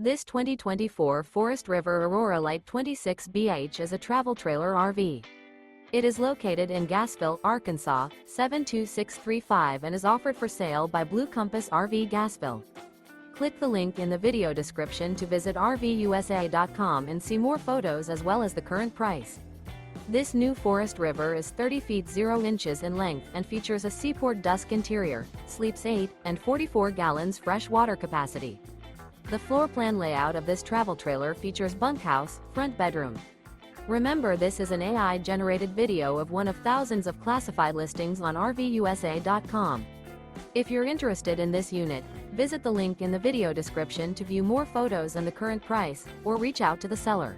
This 2024 Forest River Aurora Light 26BH is a travel trailer RV. It is located in Gassville, Arkansas, 72635 and is offered for sale by Blue Compass RV Gassville. Click the link in the video description to visit RVUSA.com and see more photos as well as the current price. This new Forest River is 30 feet 0 inches in length and features a SEAPORT DUSK interior, sleeps 8, and 44 gallons fresh water capacity. The floor plan layout of this travel trailer features bunkhouse, front bedroom. Remember, this is an AI-generated video of one of thousands of classified listings on RVUSA.com. If you're interested in this unit, visit the link in the video description to view more photos and the current price, or reach out to the seller.